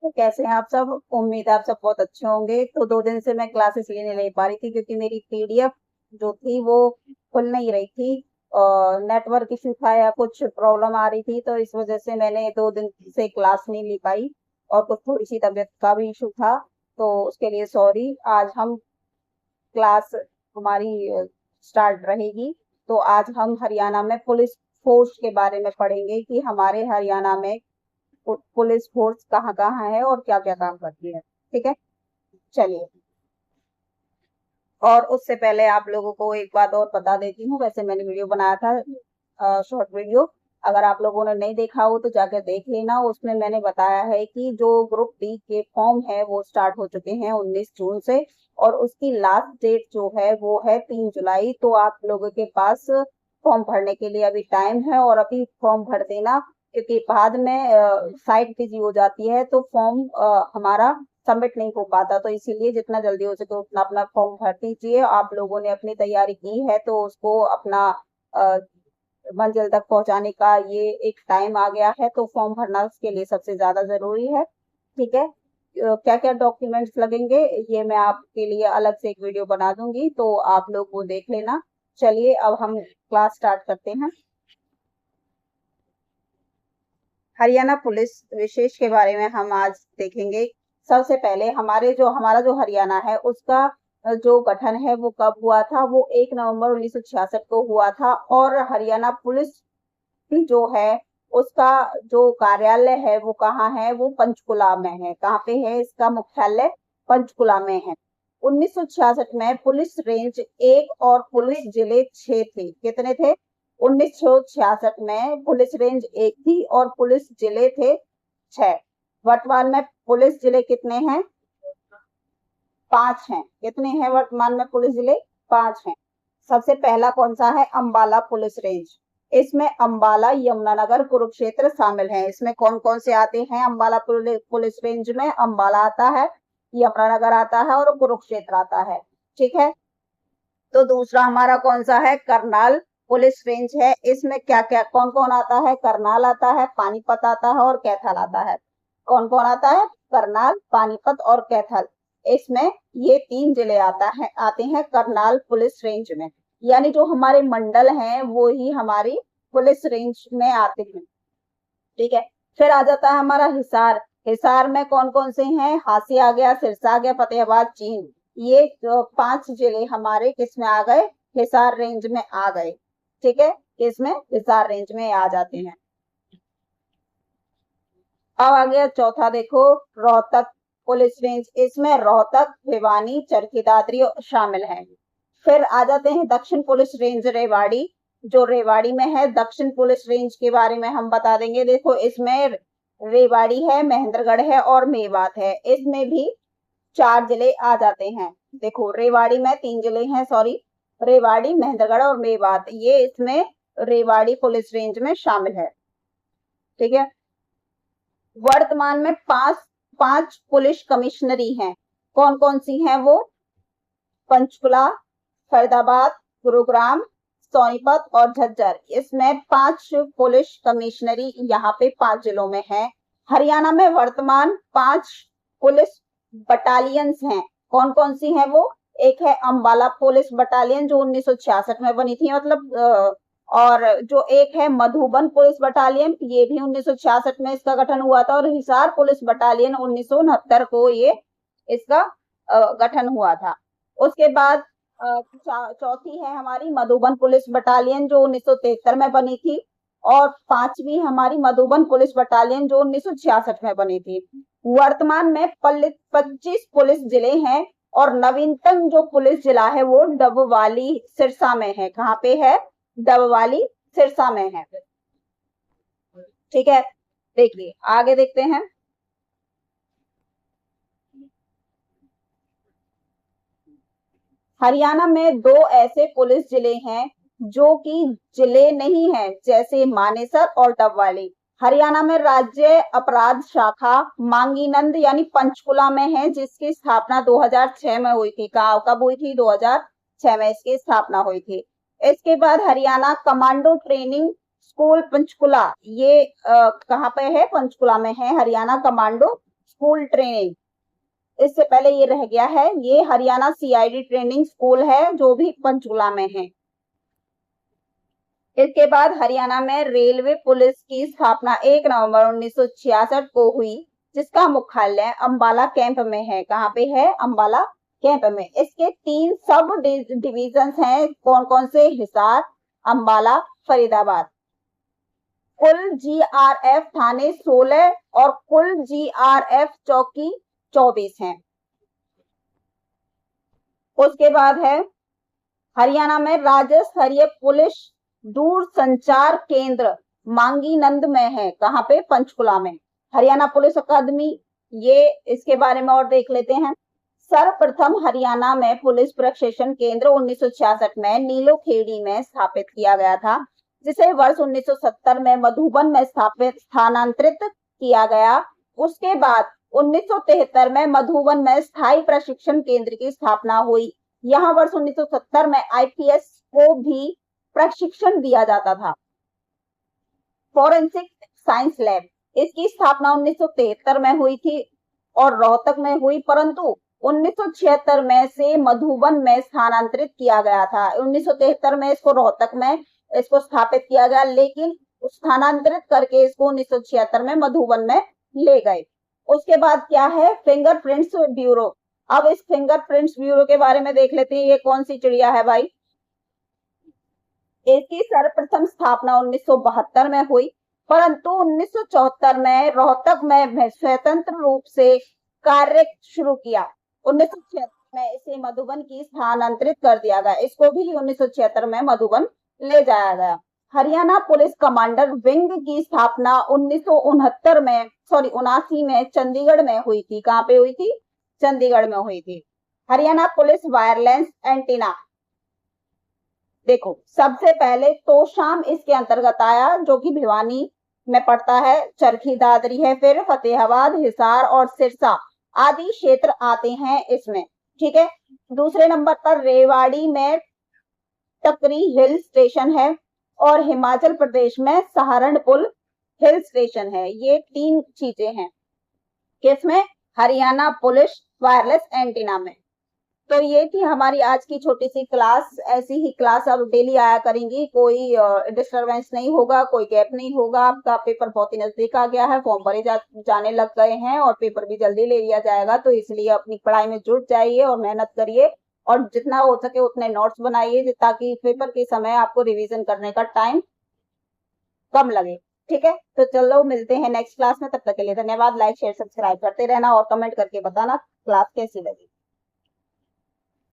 तो कैसे हैं आप सब? उम्मीद है आप सब बहुत अच्छे होंगे। तो 2 दिन से मैं क्लासेस लिए नहीं ले पा रही थी क्योंकि मेरी पीडीएफ जो थी वो खुल नहीं रही थी और नेटवर्क इशू था या कुछ प्रॉब्लम आ रही थी, तो इस वजह से मैंने 2 दिन से क्लास नहीं ली पाई। और कुछ थोड़ी सी तबीयत का भी इशू था, तो उसके लिए सॉरी। आज हम क्लास हमारी स्टार्ट रहेगी। तो आज हम हरियाणा में पुलिस फोर्स के बारे में पढ़ेंगे कि हमारे हरियाणा में पुलिस फोर्स कहाँ कहाँ है और क्या क्या काम करती है। ठीक है, चलिए। और उससे पहले आप लोगों को एक बात और बता देती हूँ। वैसे मैंने वीडियो बनाया था, शॉर्ट वीडियो। अगर आप लोगों ने नहीं देखा हो तो जाकर देख लेना। उसमें मैंने बताया है कि जो ग्रुप डी के फॉर्म है वो स्टार्ट हो चुके हैं 19 जून से, और उसकी लास्ट डेट जो है वो है 3 जुलाई। तो आप लोगों के पास फॉर्म भरने के लिए अभी टाइम है, और अभी फॉर्म भर देना, क्योंकि बाद में साइट बिजी हो जाती है तो फॉर्म हमारा सबमिट नहीं हो पाता। तो इसीलिए जितना जल्दी हो सके उतना अपना फॉर्म भर दीजिए। आप लोगों ने अपनी तैयारी की है तो उसको अपना मंजिल तक पहुंचाने का ये एक टाइम आ गया है, तो फॉर्म भरना उसके लिए सबसे ज्यादा जरूरी है। ठीक है, क्या क्या डॉक्यूमेंट्स लगेंगे ये मैं आपके लिए अलग से एक वीडियो बना दूंगी, तो आप लोग वो देख लेना। चलिए अब हम क्लास स्टार्ट करते हैं। हरियाणा पुलिस विशेष के बारे में हम आज देखेंगे। सबसे पहले हमारा जो हरियाणा है उसका जो गठन है वो कब हुआ था? वो 1 नवंबर 1966 को हुआ था। और हरियाणा पुलिस जो है उसका जो कार्यालय है वो कहाँ है? वो पंचकुला में है। कहाँ पे है इसका मुख्यालय? पंचकुला में है। 1966 में पुलिस रेंज 1 और पुलिस जिले 6 थे। कितने थे? 1966 में पुलिस रेंज 1 थी और पुलिस जिले थे 6। वर्तमान में पुलिस जिले कितने हैं? 5 हैं। कितने हैं वर्तमान में पुलिस जिले? 5 हैं। सबसे पहला कौन सा है? Ambala police range. इसमें अंबाला, यमुनानगर, कुरुक्षेत्र शामिल हैं। इसमें कौन कौन से आते हैं? अंबाला पुलिस रेंज में अंबाला आता है, यमुनानगर आता है और कुरुक्षेत्र आता है। ठीक है, तो दूसरा हमारा कौन सा है? करनाल पुलिस रेंज है। इसमें क्या क्या कौन कौन आता है? करनाल आता है, पानीपत आता है और कैथल आता है। कौन कौन आता है? करनाल, पानीपत और कैथल। इसमें ये 3 जिले आते हैं करनाल पुलिस रेंज में। यानी जो हमारे मंडल हैं वो ही हमारी पुलिस रेंज में आते हैं। ठीक है, फिर आ जाता है हमारा हिसार। हिसार में कौन कौन से हैं? हांसी आ गया, सिरसा आ गया, फतेहाबाद, जींद। ये 5 जिले हमारे किस में आ गए? हिसार रेंज में आ गए। ठीक है, किसमें? हिसार रेंज में आ जाते हैं। अब आ गया चौथा, देखो, रोहतक पुलिस रेंज। इसमें रोहतक, भिवानी, चरखी दादरी शामिल हैं। फिर आ जाते हैं दक्षिण पुलिस रेंज रेवाड़ी। जो रेवाड़ी में है दक्षिण पुलिस रेंज के बारे में हम बता देंगे। देखो, इसमें रेवाड़ी है, महेंद्रगढ़ है और मेवात है। इसमें भी 4 जिले आ जाते हैं। देखो, रेवाड़ी में 3 जिले हैं, सॉरी, रेवाड़ी, महेंद्रगढ़ और मेवात, ये इसमें रेवाड़ी पुलिस रेंज में शामिल है। ठीक है, वर्तमान में पांच पुलिस कमिश्नरी हैं। कौन कौन सी हैं वो? पंचकुला, फरीदाबाद, गुरुग्राम, सोनीपत और झज्जर। इसमें 5 पुलिस कमिश्नरी यहाँ पे 5 जिलों में है। हरियाणा में वर्तमान 5 पुलिस बटालियंस हैं। कौन कौन सी हैं वो? एक है अंबाला पुलिस बटालियन जो 1966 में बनी थी, मतलब और जो एक है मधुबन पुलिस बटालियन, ये भी 1966 में इसका गठन हुआ था। और हिसार पुलिस बटालियन 1969 को ये इसका गठन हुआ था। उसके बाद चौथी है हमारी मधुबन पुलिस बटालियन जो 1973 में बनी थी। और 5वीं हमारी मधुबन पुलिस बटालियन जो 1966 में बनी थी। वर्तमान में 25 पुलिस जिले हैं और नवीनतम जो पुलिस जिला है वो डबवाली सिरसा में है। कहाँ पे है? डबवाली सिरसा में है। ठीक है, देखिए आगे देखते हैं। हरियाणा में 2 ऐसे पुलिस जिले हैं जो कि जिले नहीं है, जैसे मानेसर और डबवाली। हरियाणा में राज्य अपराध शाखा मांगीनंद यानी पंचकुला में है, जिसकी स्थापना 2006 में हुई थी। कब हुई थी? 2006 में इसकी स्थापना हुई थी। इसके बाद Haryana commando training school Panchkula, ये कहाँ पे है? पंचकुला में है हरियाणा कमांडो स्कूल ट्रेनिंग, इससे पहले ये रह गया है, ये हरियाणा सीआईडी ट्रेनिंग स्कूल है जो भी पंचकुला में है। इसके बाद हरियाणा में रेलवे पुलिस की स्थापना 1 नवंबर 1966 को हुई, जिसका मुख्यालय अंबाला कैंप में है। कहाँ पे है? अंबाला कैंप में। इसके 3 सब डिविजन हैं, कौन कौन से? हिसार, अंबाला, फरीदाबाद। कुल जीआरएफ थाने 16 और कुल जीआरएफ चौकी 24 हैं। उसके बाद है हरियाणा में राज्य स्तरीय पुलिस दूरसंचार केंद्र मांगीनंद में है। कहाँ पे? पंचकुला में। हरियाणा पुलिस अकादमी, ये इसके बारे में और देख लेते हैं। सर्वप्रथम हरियाणा में पुलिस प्रशिक्षण केंद्र 1966 में नीलोखेड़ी में स्थापित किया गया था, जिसे वर्ष 1970 में मधुबन में स्थानांतरित किया गया। उसके बाद 1973 में मधुबन में स्थायी प्रशिक्षण केंद्र की स्थापना हुई। यहाँ वर्ष 1970 में आईपीएस को भी प्रशिक्षण दिया जाता था। फॉरेंसिक साइंस लैब, इसकी स्थापना 1973 में हुई थी और रोहतक में हुई, परंतु 1976 में से मधुबन में स्थानांतरित किया गया था। 1973 में इसको रोहतक में इसको स्थापित किया गया, लेकिन स्थानांतरित करके इसको 1976 में मधुबन में ले गए। उसके बाद क्या है? Fingerprints bureau. अब इस फिंगरप्रिंट्स ब्यूरो के बारे में देख लेते हैं। ये कौन सी चिड़िया है भाई? इसकी सर्वप्रथम स्थापना 1972 में हुई, परंतु 1974 में रोहतक में स्वतंत्र रूप से कार्य शुरू किया। 1976 में इसे मधुबन की स्थानांतरित कर दिया गया। इसको भी 1976 में मधुबन ले जाया गया। हरियाणा पुलिस कमांडर विंग की स्थापना 1979 में चंडीगढ़ में हुई थी। कहाँ पे हुई थी? चंडीगढ़ में हुई थी। हरियाणा पुलिस वायरलेस एंटीना, देखो सबसे पहले तोशाम इसके अंतर्गत आया, जो कि भिवानी में पड़ता है, चरखी दादरी है, फिर फतेहाबाद, हिसार और सिरसा आदि क्षेत्र आते हैं इसमें। ठीक है। दूसरे नंबर पर रेवाड़ी में टकरी हिल स्टेशन है और हिमाचल प्रदेश में सहारनपुर हिल स्टेशन है। ये 3 चीजें हैं किसमें? हरियाणा पुलिस वायरलेस एंटीना में। तो ये थी हमारी आज की छोटी सी क्लास। ऐसी ही क्लास अब डेली आया करेंगी, कोई डिस्टरबेंस नहीं होगा, कोई गैप नहीं होगा। आपका पेपर बहुत ही नजदीक आ गया है, फॉर्म भरे जाने लग गए हैं और पेपर भी जल्दी ले लिया जाएगा, तो इसलिए अपनी पढ़ाई में जुट जाइए और मेहनत करिए और जितना हो सके उतने नोट्स बनाइए, ताकि पेपर के समय आपको रिविजन करने का टाइम कम लगे। ठीक है, तो चलो मिलते हैं नेक्स्ट क्लास में। तब तक के लिए धन्यवाद। लाइक शेयर सब्सक्राइब करते रहना और कमेंट करके बताना क्लास कैसी लगी।